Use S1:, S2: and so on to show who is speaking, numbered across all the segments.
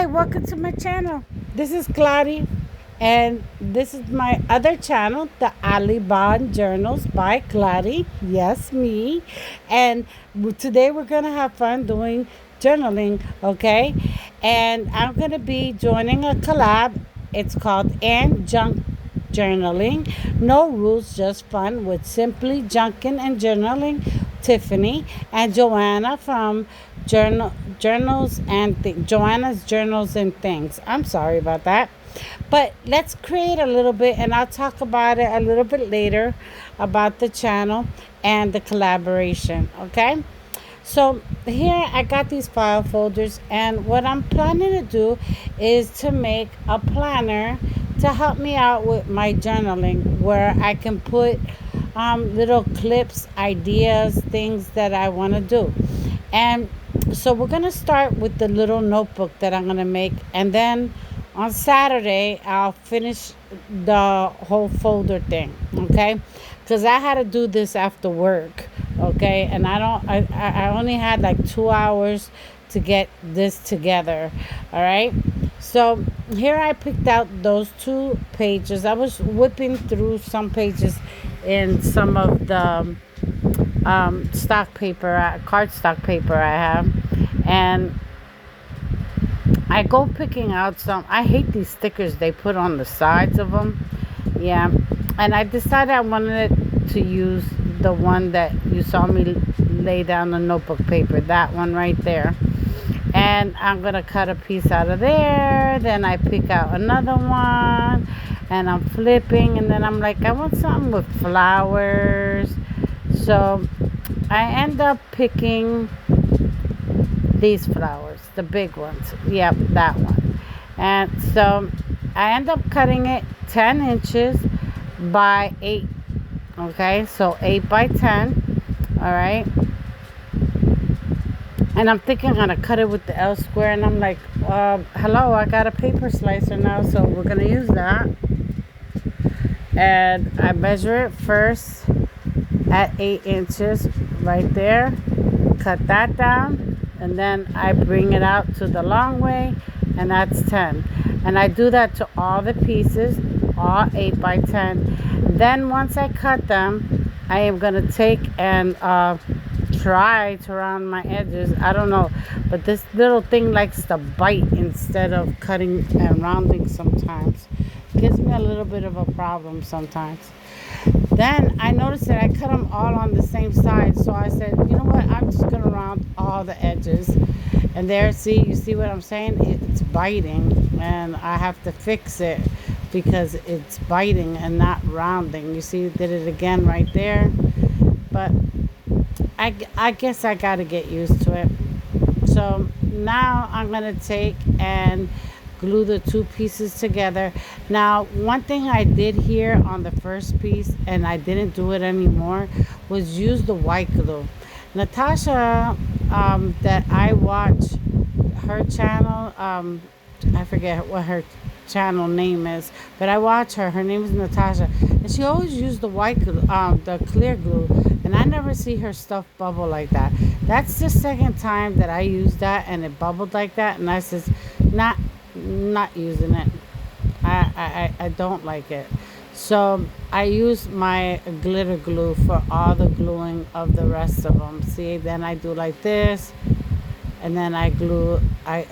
S1: Hi, welcome to my channel. This is Claudia, and this is my other channel, the Alibon Journals by Claudia. Yes, me. And today we're going to have fun doing journaling, okay? And I'm going to be joining a collab. It's called And Junk Journaling. No rules, just fun with Simply Junkin' and Journaling, Tiffany, and Joanna from Journals and Joanna's Journals and Things. I'm sorry about that. But let's create a little bit, and I'll talk about it a little bit later about the channel and the collaboration, okay? So here I got these file folders, and what I'm planning to do is to make a planner to help me out with my journaling, where I can put little clips, ideas, things that I want to do. And so we're going to start with the little notebook that I'm going to make, and then on Saturday I'll finish the whole folder thing, okay? Because I had to do this after work, okay? And I only had like 2 hours to get this together, all right? So here I picked out those 2 pages. I was whipping through some pages in some of the stock paper, cardstock paper I have, and I go picking out some. I hate these stickers they put on the sides of them. Yeah, and I decided I wanted to use the one that you saw me lay down the notebook paper, that one right there. And I'm gonna cut a piece out of there. Then I pick out another one, and I'm flipping, and then I'm like, I want something with flowers. So I end up picking these flowers, the big ones. Yep, that one. And so I end up cutting it 10 inches by 8. Okay, so 8 by 10. All right. And I'm thinking I'm gonna cut it with the L square, and I'm like, hello, I got a paper slicer now, so we're gonna use that. And I measure it first at 8 inches right there, cut that down, and then I bring it out to the long way, and that's 10. And I do that to all the pieces, all 8 by 10. Then once I cut them, I am gonna take and try to round my edges. I don't know, but this little thing likes to bite instead of cutting and rounding sometimes. Gives me a little bit of a problem sometimes. Then I noticed that I cut them all on the same side, so I said, you know what, I'm just gonna round all the edges. And there, you see what I'm saying? It's biting, and I have to fix it because it's biting and not rounding. You see, did it again right there. But I guess I gotta get used to it. So now I'm gonna take and glue the 2 pieces together. Now, one thing I did here on the first piece, and I didn't do it anymore, was use the white glue. Natasha, that I watch her channel, I forget what her channel name is, but I watch her. Her name is Natasha, and she always used the white glue, the clear glue, and I never see her stuff bubble like that. That's the second time that I used that, and it bubbled like that, and I says, not using it. I don't like it. So I use my glitter glue for all the gluing of the rest of them. See, then I do like this, and then I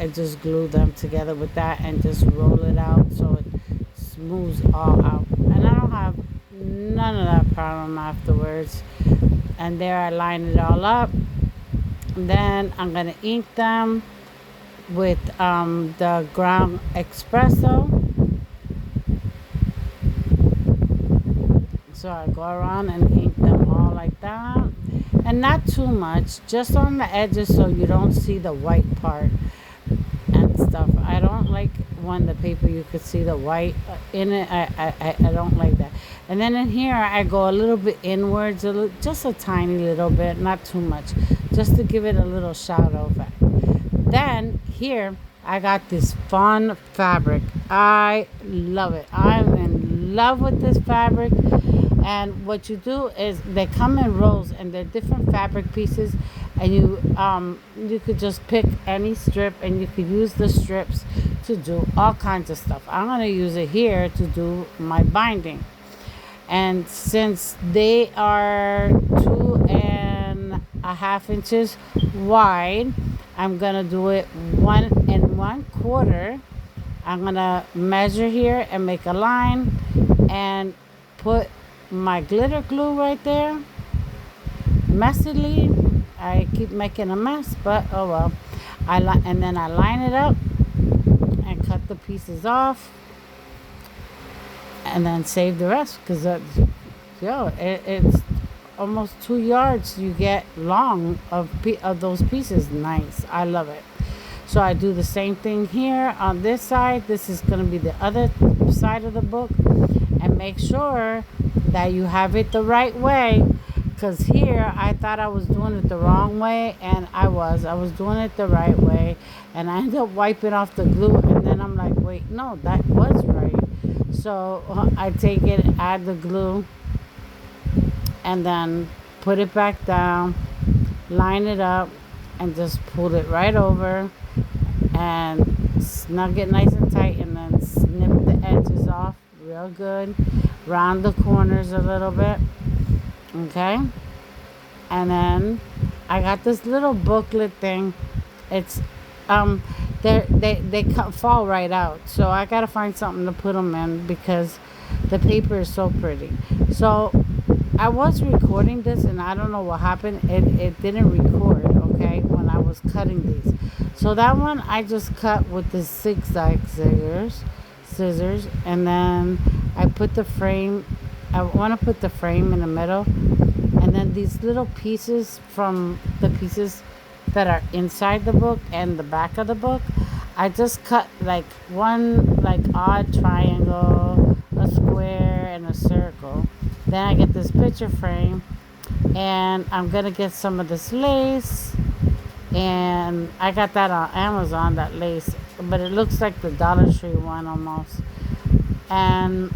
S1: just glue them together with that and just roll it out so it smooths all out. And I don't have none of that problem afterwards. And there I line it all up. Then I'm gonna ink them with the ground espresso. So I go around and ink them all like that, and not too much, just on the edges so you don't see the white part and stuff. I don't like when the paper you could see the white in it. I don't like that. And then in here I go a little bit inwards, just a tiny little bit, not too much, just to give it a little shadow effect. Then here I got this fun fabric. I love it. I'm in love with this fabric. And what you do is they come in rolls, and they're different fabric pieces, and you could just pick any strip, and you could use the strips to do all kinds of stuff. I'm gonna use it here to do my binding, and since they are 2.5 inches wide, I'm gonna do it 1 1/4. I'm gonna measure here and make a line and put my glitter glue right there. Messily, I keep making a mess, but oh well. And then I line it up and cut the pieces off, and then save the rest because it's almost 2 yards you get long of those pieces. Nice, I love it. So I do the same thing here on this side. This is going to be the other side of the book, and make sure that you have it the right way, because here I thought I was doing it the wrong way, and I was doing it the right way, and I ended up wiping off the glue, and then I'm like, wait, no, that was right. So I take it, add the glue, and then put it back down, line it up, and just pull it right over and snug it nice and tight, and then snip the edges off real good, round the corners a little bit. Okay, and then I got this little booklet thing. It's they fall right out, so I gotta find something to put them in because the paper is so pretty. So I was recording this, and I don't know what happened. It didn't record, okay, when I was cutting these. So that one I just cut with the zigzag scissors, and then I put the frame. I want to put the frame in the middle, and then these little pieces from the pieces that are inside the book and the back of the book, I just cut like one like odd triangle, a square, and a circle. Then I get this picture frame, and I'm gonna get some of this lace, and I got that on Amazon, that lace, but it looks like the Dollar Tree one almost. And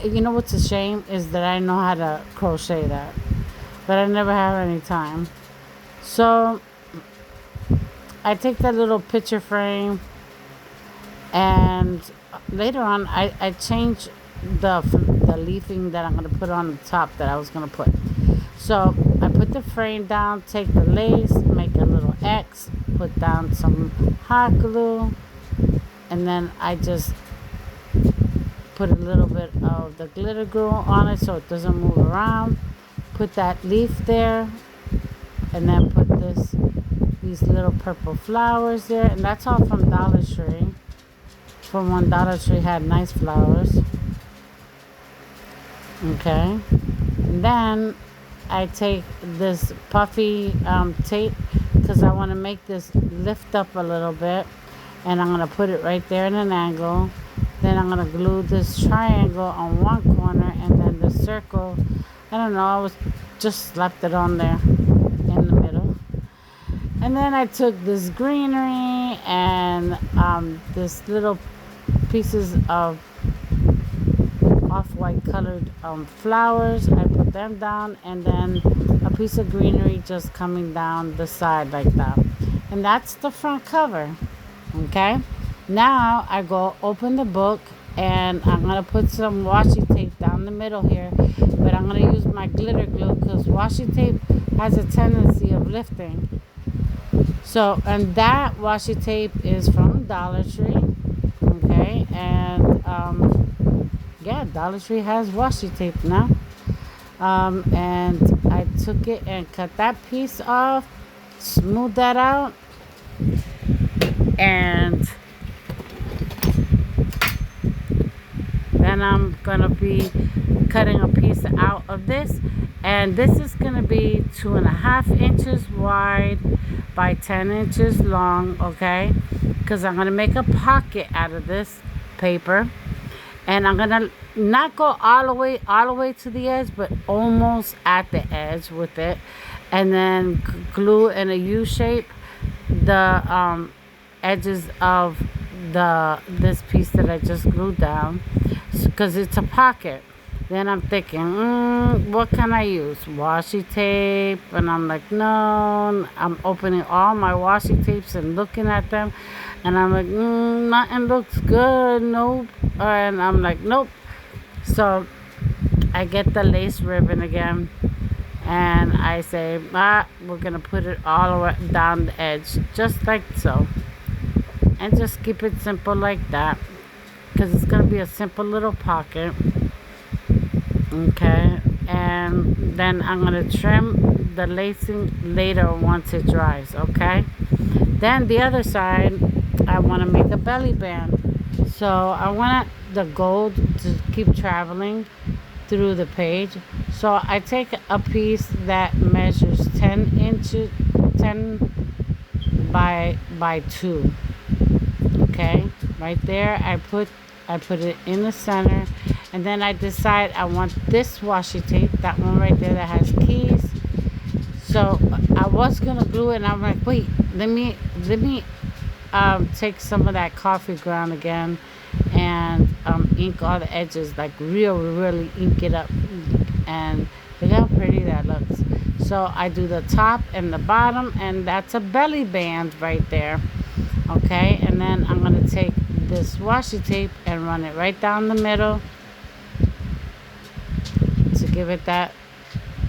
S1: you know what's a shame is that I know how to crochet that, but I never have any time. So I take that little picture frame, and later on I change the leafing that I'm going to put on the top that I was going to put. So I put the frame down, take the lace, make a little X, put down some hot glue, and then I just put a little bit of the glitter glue on it so it doesn't move around. Put that leaf there, and then put these little purple flowers there, and that's all from Dollar Tree. From when Dollar Tree had nice flowers. Okay, and then I take this puffy tape because I want to make this lift up a little bit, and I'm going to put it right there in an angle. Then I'm going to glue this triangle on one corner, and then the circle, I don't know, I was just slapped it on there in the middle. And then I took this greenery and this little pieces of off-white colored flowers. I put them down, and then a piece of greenery just coming down the side like that. And that's the front cover. Okay, now I go open the book, and I'm going to put some washi tape down the middle here, but I'm going to use my glitter glue because washi tape has a tendency of lifting. So, and that washi tape is from Dollar Tree. Okay, and yeah, Dollar Tree has washi tape now. And I took it and cut that piece off, smooth that out, and then I'm gonna be cutting a piece out of this, and this is gonna be 2.5 inches wide by 10 inches long. Okay, because I'm gonna make a pocket out of this paper, and I'm gonna not go all the way to the edge, but almost at the edge with it, and then glue in a U shape the edges of this piece that I just glued down, because it's a pocket. Then I'm thinking, what can I use? Washi tape. And I'm like, no. I'm opening all my washi tapes and looking at them. And I'm like, nothing looks good. Nope. And I'm like, nope. So I get the lace ribbon again. And I say, we're going to put it all down the edge. Just like so. And just keep it simple like that. Because it's going to be a simple little pocket. Okay, and then I'm gonna trim the lacing later once it dries. Okay, then the other side I want to make a belly band, so I want the gold to keep traveling through the page. So I take a piece that measures 10 inches, 10 by 2. Okay, right there I put it in the center, and then I decide I want this washi tape, that one right there that has keys. So I was gonna glue it, and I'm like, wait, let me take some of that coffee ground again, and ink all the edges, like really ink it up, and look how pretty that looks. So I do the top and the bottom, and that's a belly band right there. Okay, and then I'm gonna take this washi tape and run it right down the middle to give it that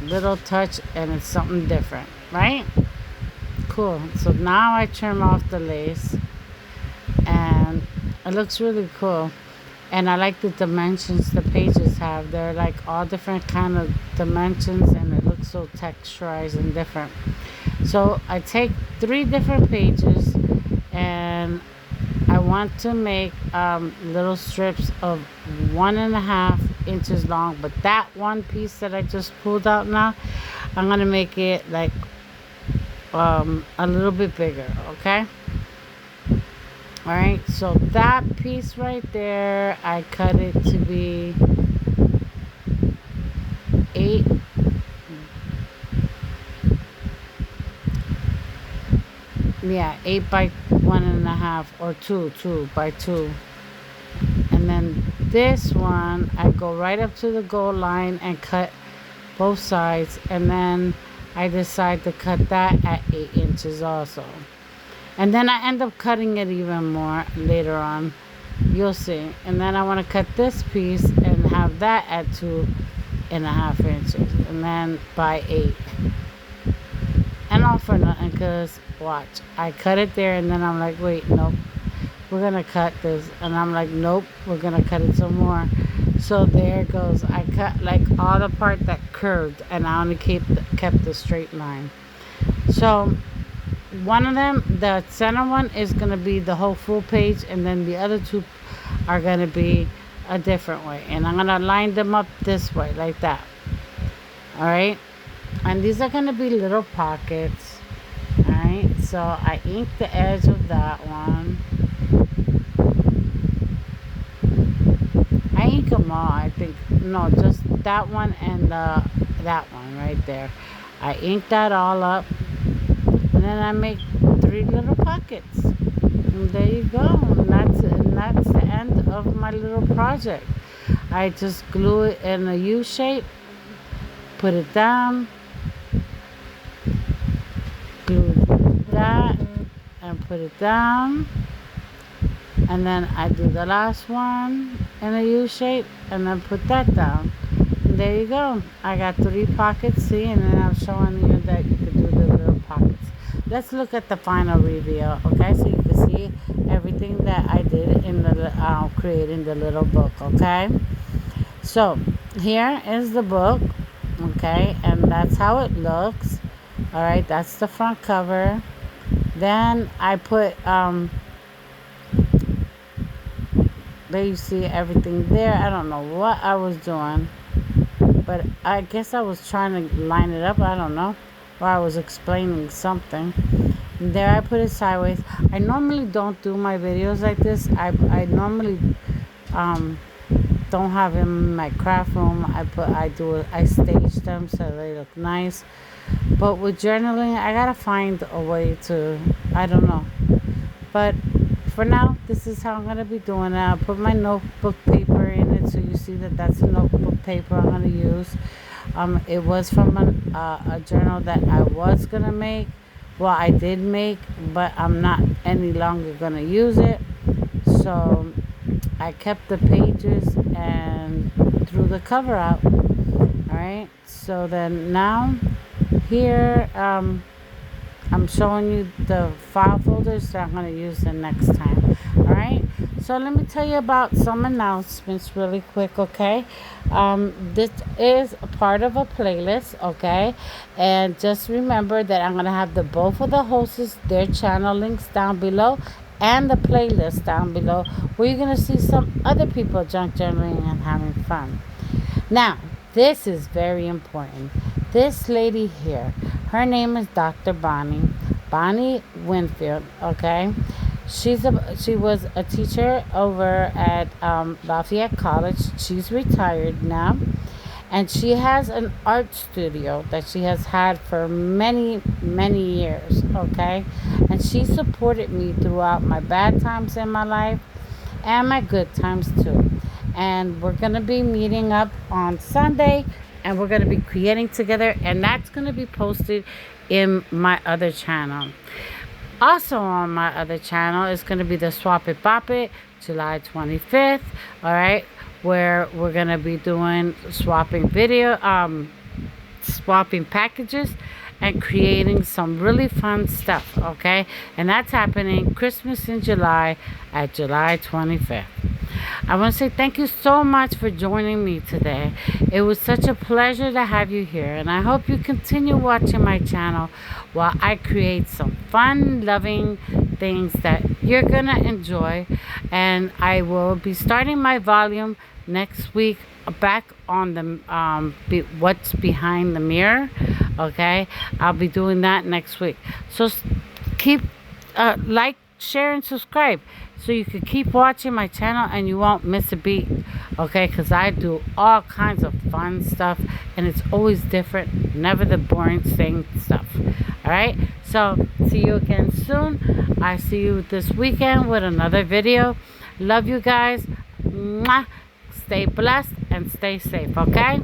S1: little touch, and it's something different, right? Cool. So now I trim off the lace, and it looks really cool. And I like the dimensions the pages have. They're like all different kind of dimensions, and it looks so texturized and different. So I take 3 different pages, and I want to make little strips of 1.5 inches long. But that one piece that I just pulled out now, I'm gonna make it like a little bit bigger. Okay. All right. So that piece right there, I cut it to be 8. Yeah, 8 by 1.5, or 2 by 2. And then this one, I go right up to the goal line and cut both sides, and then I decide to cut that at 8 inches also. And then I end up cutting it even more later on. You'll see. And then I want to cut this piece and have that at 2.5 inches, and then by 8. And all for nothing, because watch, I cut it there, and then I'm like, wait, nope, we're gonna cut this, and I'm like, nope, we're gonna cut it some more. So there it goes. I cut like all the part that curved, and I only kept the straight line. So one of them, the center one, is gonna be the whole full page, and then the other 2 are gonna be a different way, and I'm gonna line them up this way like that. All right, and these are gonna be little pockets. All right, so I ink the edge of that one. I ink them all, I think. No, just that one and that one right there. I ink that all up, and then I make 3 little pockets. And there you go. And that's the end of my little project. I just glue it in a U shape, put it down, glue that, and put it down. And then I do the last one in a U shape, and then put that down. And there you go. I got 3 pockets, see, and then I'm showing you that you could do the little pockets. Let's look at the final review, okay? So you can see everything that I did in the creating the little book, okay? So here is the book, okay, and that's how it looks. All right, that's the front cover. Then I put there you see everything there. I don't know what I was doing, but I guess I was trying to line it up. I don't know, or I was explaining something. And there I put it sideways. I normally don't do my videos like this. I normally don't have them in my craft room. I stage them so they look nice. But with journaling, I gotta find a way to, I don't know. But for now, this is how I'm gonna be doing it. I'll put my notebook paper in it So you see that that's a notebook paper I'm going to use. It was from a journal that I was going to make. Well, I did make, but I'm not any longer going to use it. So I kept the pages and threw the cover out. All right. So then now here, I'm showing you the file folders that I'm going to use the next time. All right. So let me tell you about some announcements really quick, okay? This is a part of a playlist, okay? And just remember that I'm going to have the both of the hosts, their channel links down below, and the playlist down below, where you're going to see some other people junk journaling and having fun. Now, this is very important. This lady here, her name is Dr. Bonnie Winfield, okay? She was a teacher over at Lafayette College. She's retired now. And she has an art studio that she has had for many, many years, okay? And she supported me throughout my bad times in my life and my good times too. And we're going to be meeting up on Sunday, and we're going to be creating together, and that's going to be posted in my other channel. Also on my other channel is going to be the Swap It Bop It, July 25th, all right, where we're going to be doing swapping packages and creating some really fun stuff, okay? And that's happening Christmas in July at July 25th. I want to say thank you so much for joining me today. It was such a pleasure to have you here, and I hope you continue watching my channel while I create some fun, loving things that you're going to enjoy. And I will be starting my volume next week back on the what's behind the mirror, okay? I'll be doing that next week. So keep like, share, and subscribe so you can keep watching my channel and you won't miss a beat, okay? Because I do all kinds of fun stuff, and it's always different, never the boring same stuff. All right, so see you again soon. I see you this weekend with another video. Love you guys. Mwah. Stay blessed and stay safe, okay?